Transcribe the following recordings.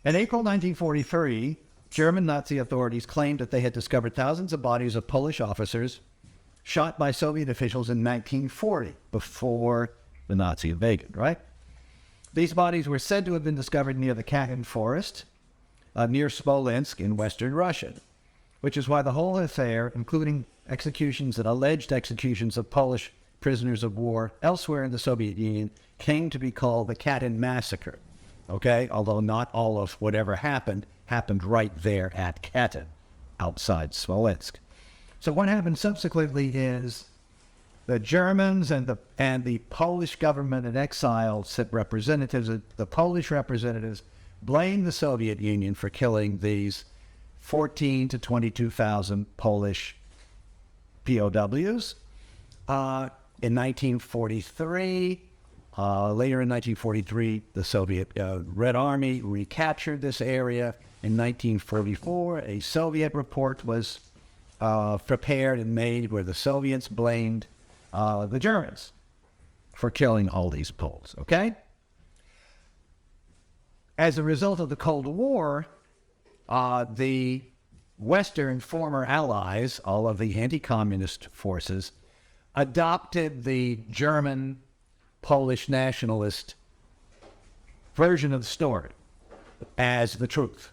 In April 1943, German Nazi authorities claimed that they had discovered thousands of bodies of Polish officers shot by Soviet officials in 1940, before the Nazi invasion, right? These bodies were said to have been discovered near the Katyń forest, near Smolensk in western Russia, which is why the whole affair, including executions and alleged executions of Polish prisoners of war elsewhere in the Soviet Union, came to be called the Katyń massacre, okay? Although not all of whatever happened right there at Katyń, outside Smolensk. So what happened subsequently is the Germans and the Polish government and exiles representatives, the Polish representatives, blamed the Soviet Union for killing these 14 to 22,000 Polish POWs. In 1943, later in 1943, the Soviet Red Army recaptured this area. In 1944, a Soviet report was prepared and made where the Soviets blamed the Germans for killing all these Poles, okay? As a result of the Cold War, the Western former allies, all of the anti-communist forces, adopted the German Polish nationalist version of the story as the truth,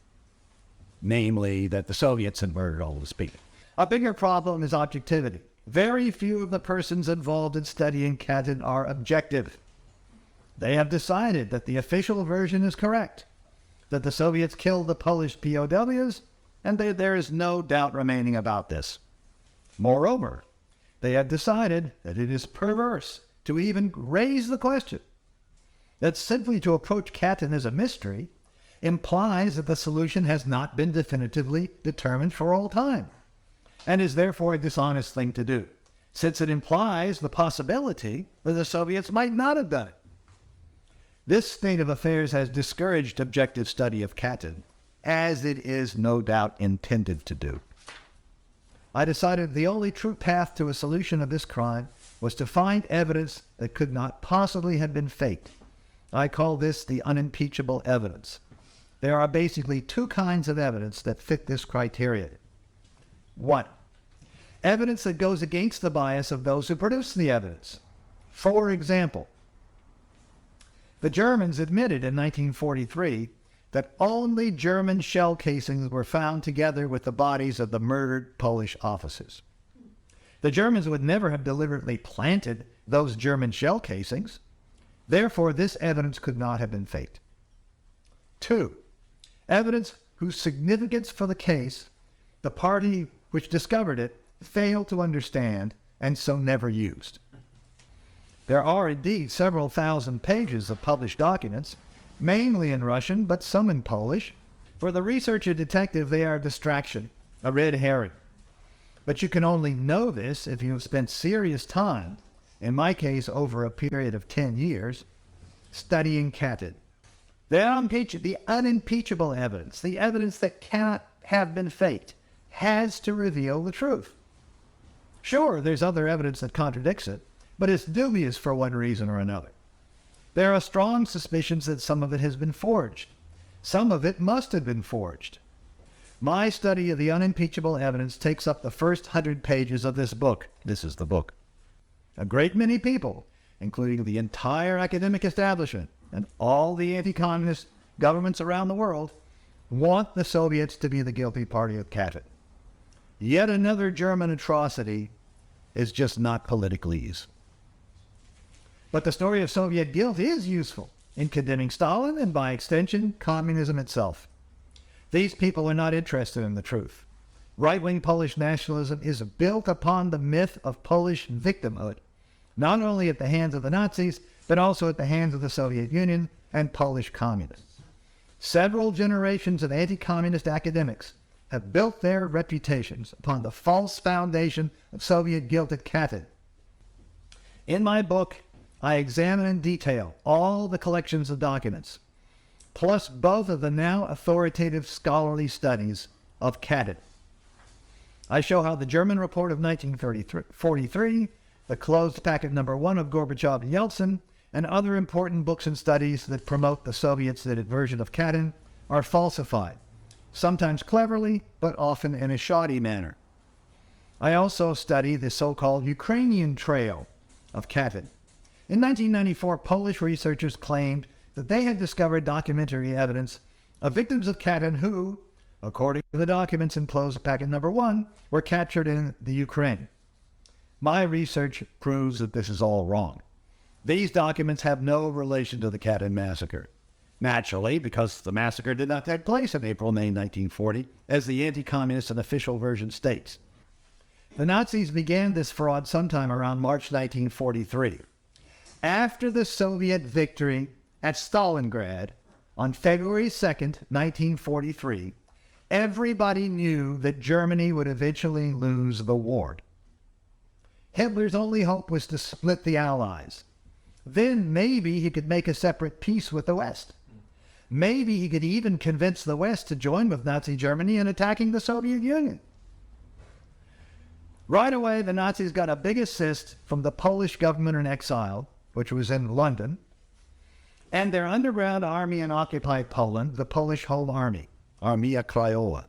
namely that the Soviets had murdered all those people. A bigger problem is objectivity. Very few of the persons involved in studying Katyń are objective. They have decided that the official version is correct, that the Soviets killed the Polish POWs, and there is no doubt remaining about this. Moreover, they have decided that it is perverse to even raise the question, that simply to approach Katyń as a mystery implies that the solution has not been definitively determined for all time, and is therefore a dishonest thing to do, since it implies the possibility that the Soviets might not have done it. This state of affairs has discouraged objective study of Katyń, as it is no doubt intended to do. I decided the only true path to a solution of this crime was to find evidence that could not possibly have been faked. I call this the unimpeachable evidence. There are basically two kinds of evidence that fit this criteria. One, evidence that goes against the bias of those who produce the evidence. For example, the Germans admitted in 1943 that only German shell casings were found together with the bodies of the murdered Polish officers. The Germans would never have deliberately planted those German shell casings. Therefore, this evidence could not have been faked. Two, evidence whose significance for the case the party which discovered it failed to understand and so never used. There are indeed several thousand pages of published documents, mainly in Russian, but some in Polish. For the researcher detective, they are a distraction, a red herring. But you can only know this if you have spent serious time, in my case over a period of 10 years, studying Katyń. The unimpeachable evidence, the evidence that cannot have been faked, has to reveal the truth. Sure, there's other evidence that contradicts it, but it's dubious for one reason or another. There are strong suspicions that some of it has been forged. Some of it must have been forged. My study of the unimpeachable evidence takes up the first 100 pages of this book. This is the book. A great many people, including the entire academic establishment and all the anti-communist governments around the world, want the Soviets to be the guilty party of Katyń. Yet another German atrocity is just not political ease. But the story of Soviet guilt is useful in condemning Stalin and, by extension, communism itself. These people are not interested in the truth. Right-wing Polish nationalism is built upon the myth of Polish victimhood, not only at the hands of the Nazis, but also at the hands of the Soviet Union and Polish communists. Several generations of anti-communist academics have built their reputations upon the false foundation of Soviet guilt at Katyń. In my book, I examine in detail all the collections of documents, plus both of the now authoritative scholarly studies of Katyń. I show how the German report of 1943, the closed packet number 1 of Gorbachev and Yeltsin, and other important books and studies that promote the Soviets' version of Katyń are falsified, sometimes cleverly, but often in a shoddy manner. I also study the so-called Ukrainian trail of Katyn. In 1994, Polish researchers claimed that they had discovered documentary evidence of victims of Katyn who, according to the documents in closed packet number 1, were captured in the Ukraine. My research proves that this is all wrong. These documents have no relation to the Katyn massacre. Naturally, because the massacre did not take place in April-May 1940, as the anti-communist and official version states. The Nazis began this fraud sometime around March 1943. After the Soviet victory at Stalingrad on February 2nd, 1943, everybody knew that Germany would eventually lose the war. Hitler's only hope was to split the Allies. Then maybe he could make a separate peace with the West. Maybe he could even convince the West to join with Nazi Germany in attacking the Soviet Union. Right away, the Nazis got a big assist from the Polish government in exile, which was in London, and their underground army in occupied Poland, the Polish Home Army, Armia Krajowa.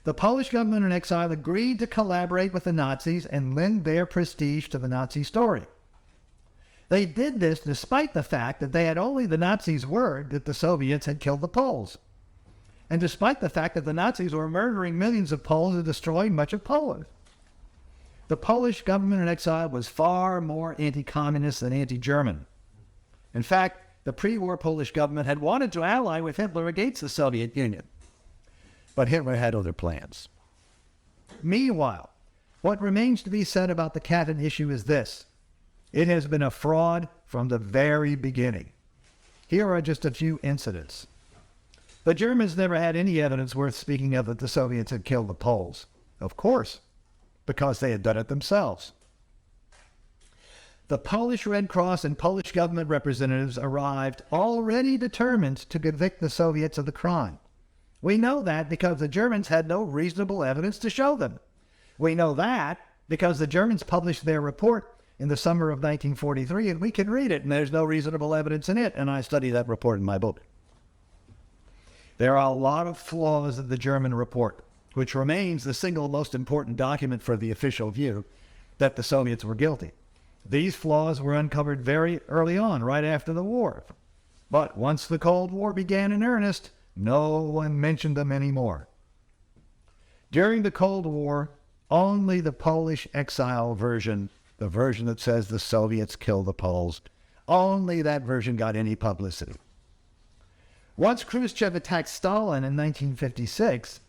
The Polish government in exile agreed to collaborate with the Nazis and lend their prestige to the Nazi story. They did this despite the fact that they had only the Nazis' word that the Soviets had killed the Poles, and despite the fact that the Nazis were murdering millions of Poles and destroying much of Poland. The Polish government in exile was far more anti-communist than anti-German. In fact, the pre-war Polish government had wanted to ally with Hitler against the Soviet Union. But Hitler had other plans. Meanwhile, what remains to be said about the Katyn issue is this. It has been a fraud from the very beginning. Here are just a few incidents. The Germans never had any evidence worth speaking of that the Soviets had killed the Poles. Of course, because they had done it themselves. The Polish Red Cross and Polish government representatives arrived already determined to convict the Soviets of the crime. We know that because the Germans had no reasonable evidence to show them. We know that because the Germans published their report in the summer of 1943, and we can read it, and there's no reasonable evidence in it, and I study that report in my book. There are a lot of flaws in the German report, which remains the single most important document for the official view that the Soviets were guilty. These flaws were uncovered very early on, right after the war. But once the Cold War began in earnest, no one mentioned them anymore. During the Cold War, only the Polish exile version, the version that says the Soviets killed the Poles, only that version got any publicity. Once Khrushchev attacked Stalin in 1956,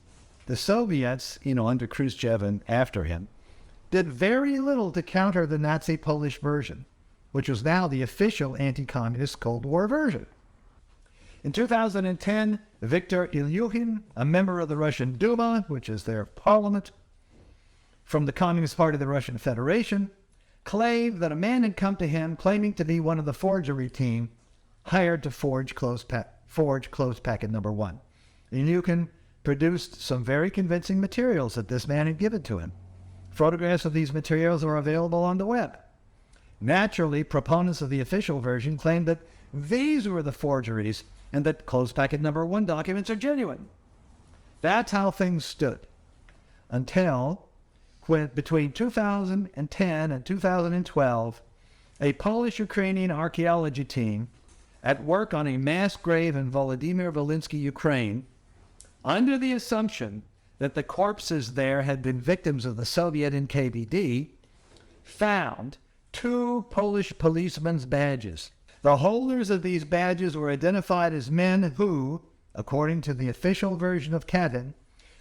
the Soviets, under Khrushchev and after him, did very little to counter the Nazi Polish version, which was now the official anti-communist Cold War version. In 2010, Viktor Ilyushin, a member of the Russian Duma, which is their parliament, from the Communist Party of the Russian Federation, claimed that a man had come to him claiming to be one of the forgery team hired to forge closed packet number 1. Ilyushin produced some very convincing materials that this man had given to him. Photographs of these materials are available on the web. Naturally, proponents of the official version claimed that these were the forgeries and that closed packet number 1 documents are genuine. That's how things stood until when, between 2010 and 2012, a Polish-Ukrainian archaeology team at work on a mass grave in Volodymyr Volynski, Ukraine, under the assumption that the corpses there had been victims of the Soviet NKVD, found 2 Polish policemen's badges. The holders of these badges were identified as men who, according to the official version of Katyn,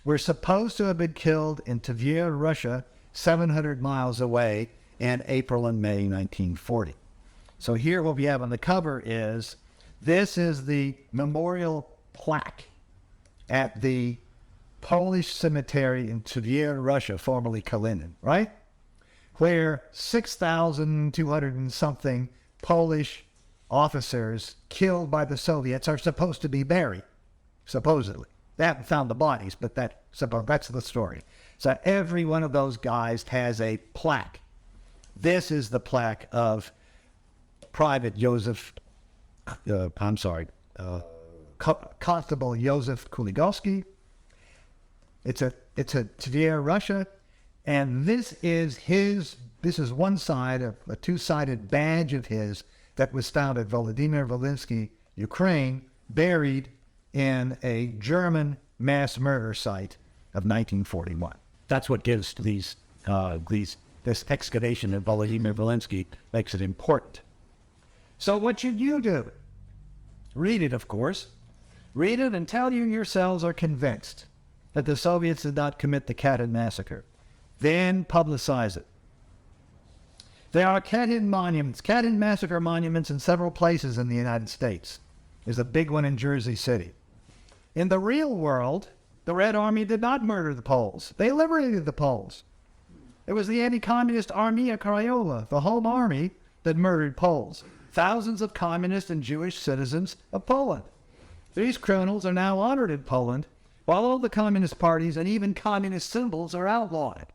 were supposed to have been killed in Tver, Russia, 700 miles away in April and May 1940. So here what we have on the cover is, this is the memorial plaque at the Polish cemetery in Tver, Russia, formerly Kalinin, right? Where 6,200 and something Polish officers killed by the Soviets are supposed to be buried, supposedly. They haven't found the bodies, but that's the story. So every one of those guys has a plaque. This is the plaque of Private Joseph, Constable Joseph Kuligowski. It's a Tver, Russia, and this is one side of a two-sided badge of his that was found at Volodymyr Volynski, Ukraine, buried in a German mass murder site of 1941. That's what gives this excavation of Volodymyr Volynski makes it important. So what should you do? Read it, of course. Read it until you yourselves are convinced that the Soviets did not commit the Katyn massacre. Then publicize it. There are Katyn monuments, Katyn massacre monuments in several places in the United States. There's a big one in Jersey City. In the real world, the Red Army did not murder the Poles. They liberated the Poles. It was the anti-communist Armia Krajowa, the home army, that murdered Poles. Thousands of communist and Jewish citizens of Poland. These criminals are now honored in Poland, while all the communist parties and even communist symbols are outlawed.